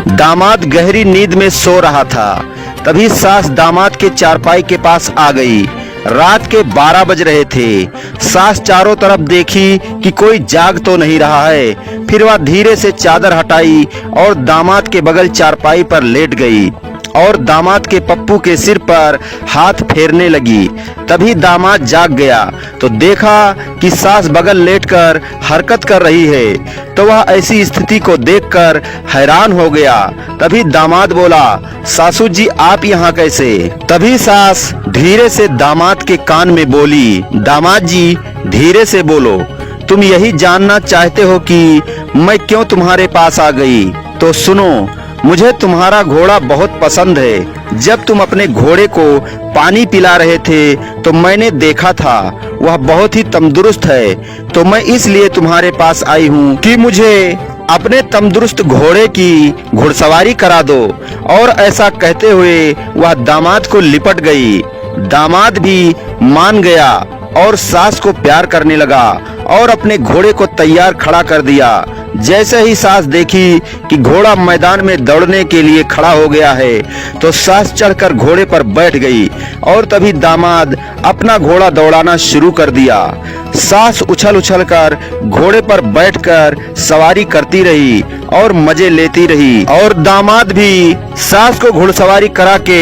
दामाद गहरी नींद में सो रहा था। तभी सास दामाद के चारपाई के पास आ गई। रात के 12 बज रहे थे। सास चारों तरफ देखी कि कोई जाग तो नहीं रहा है। फिर वह धीरे से चादर हटाई और दामाद के बगल चारपाई पर लेट गई और दामाद के पप्पू के सिर पर हाथ फेरने लगी। तभी दामाद जाग गया तो देखा कि सास बगल लेटकर हरकत कर रही है। तो वह ऐसी स्थिति को देखकर हैरान हो गया। तभी दामाद बोला, सासू जी आप यहाँ कैसे? तभी सास धीरे से दामाद के कान में बोली, दामाद जी धीरे से बोलो, तुम यही जानना चाहते हो कि मैं क्यों तुम्हारे पास आ गई? तो सुनो, मुझे तुम्हारा घोड़ा बहुत पसंद है। जब तुम अपने घोड़े को पानी पिला रहे थे तो मैंने देखा था वह बहुत ही तंदुरुस्त है। तो मैं इसलिए तुम्हारे पास आई हूँ कि मुझे अपने तंदुरुस्त घोड़े की घुड़सवारी करा दो। और ऐसा कहते हुए वह दामाद को लिपट गई। दामाद भी मान गया और सास को प्यार करने लगा और अपने घोड़े को तैयार खड़ा कर दिया। जैसे ही सास देखी कि घोड़ा मैदान में दौड़ने के लिए खड़ा हो गया है तो सास चढ़कर घोड़े पर बैठ गई और तभी दामाद अपना घोड़ा दौड़ाना शुरू कर दिया। सास उछल उछल कर घोड़े पर बैठकर सवारी करती रही और मजे लेती रही और दामाद भी सास को घुड़सवारी करा के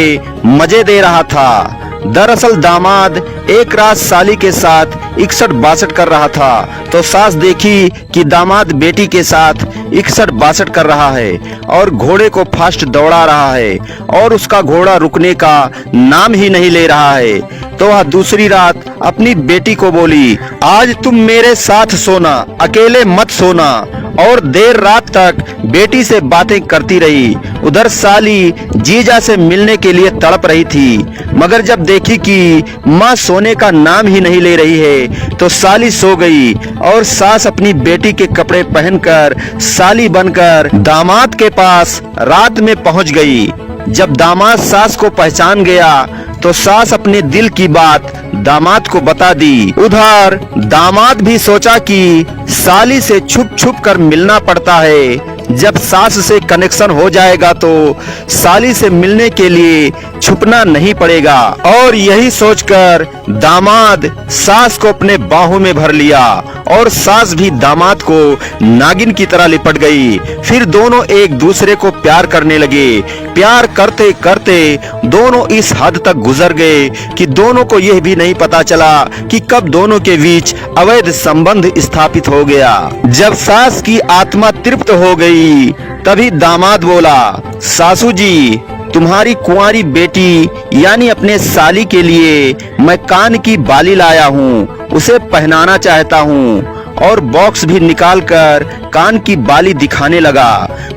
मजे दे रहा था। दरअसल दामाद एक रात साली के साथ 61-62 कर रहा था तो सास देखी कि दामाद बेटी के साथ 61-62 कर रहा है और घोड़े को फास्ट दौड़ा रहा है और उसका घोड़ा रुकने का नाम ही नहीं ले रहा है। तो वह दूसरी रात अपनी बेटी को बोली, आज तुम मेरे साथ सोना, अकेले मत सोना। और देर रात तक बेटी से बातें करती रही। उधर साली जीजा से मिलने के लिए तड़प रही थी, मगर जब देखी कि माँ सोने का नाम ही नहीं ले रही है तो साली सो गई और सास अपनी बेटी के कपड़े पहनकर साली बनकर दामाद के पास रात में पहुंच गई। जब दामाद सास को पहचान गया तो सास अपने दिल की बात दामाद को बता दी। उधर दामाद भी सोचा कि साली से छुप छुप कर मिलना पड़ता है। जब सास से कनेक्शन हो जाएगा तो साली से मिलने के लिए छुपना नहीं पड़ेगा। और यही सोचकर दामाद सास को अपने बाहों में भर लिया और सास भी दामाद को नागिन की तरह लिपट गई। फिर दोनों एक दूसरे को प्यार करने लगे। प्यार करते करते दोनों इस हद तक गुजर गए कि दोनों को यह भी नहीं पता चला कि कब दोनों के बीच अवैध संबंध स्थापित हो गया। जब सास की आत्मा तृप्त हो गई तभी दामाद बोला, सासू जी तुम्हारी कुंवारी बेटी यानी अपने साली के लिए मैं कान की बाली लाया हूँ, उसे पहनाना चाहता हूँ। और बॉक्स भी निकालकर कान की बाली दिखाने लगा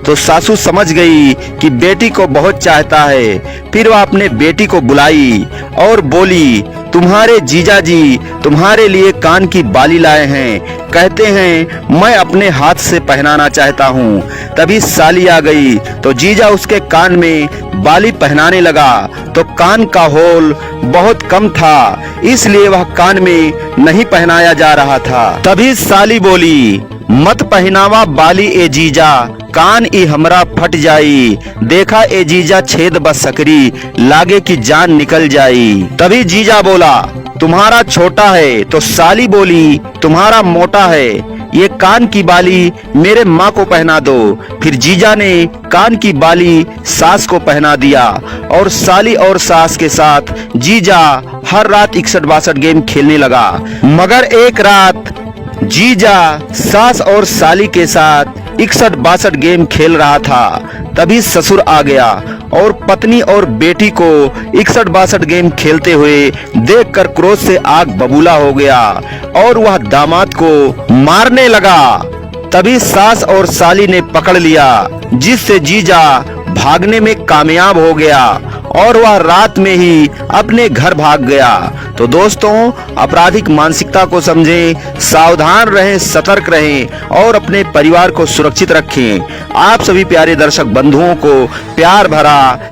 तो सासू समझ गई कि बेटी को बहुत चाहता है। फिर वह अपने बेटी को बुलाई और बोली, तुम्हारे जीजाजी तुम्हारे लिए कान की बाली लाए हैं, कहते हैं मैं अपने हाथ से पहनाना चाहता हूँ। तभी साली आ गई तो जीजा उसके कान में बाली पहनाने लगा तो कान का होल बहुत कम था, इसलिए वह कान में नहीं पहनाया जा रहा था। तभी साली बोली, मत पहनावा बाली ए जीजा, कान ई हमरा फट जाई। देखा ए जीजा छेद बस सकरी, लागे कि जान निकल जाई। तभी जीजा बोला, तुम्हारा छोटा है। तो साली बोली, तुम्हारा मोटा है, ये कान की बाली मेरे माँ को पहना दो। फिर जीजा ने कान की बाली सास को पहना दिया और साली और सास के साथ जीजा हर रात 61-62 गेम खेलने लगा। मगर एक रात जीजा सास और साली के साथ 61-62 गेम खेल रहा था। तभी ससुर आ गया और पत्नी और बेटी को 61-62 गेम खेलते हुए देखकर क्रोध से आग बबूला हो गया और वह दामाद को मारने लगा। तभी सास और साली ने पकड़ लिया, जिससे जीजा भागने में कामयाब हो गया और वह रात में ही अपने घर भाग गया। तो दोस्तों, आपराधिक मानसिकता को समझें, सावधान रहें, सतर्क रहें और अपने परिवार को सुरक्षित रखें। आप सभी प्यारे दर्शक बंधुओं को प्यार भरा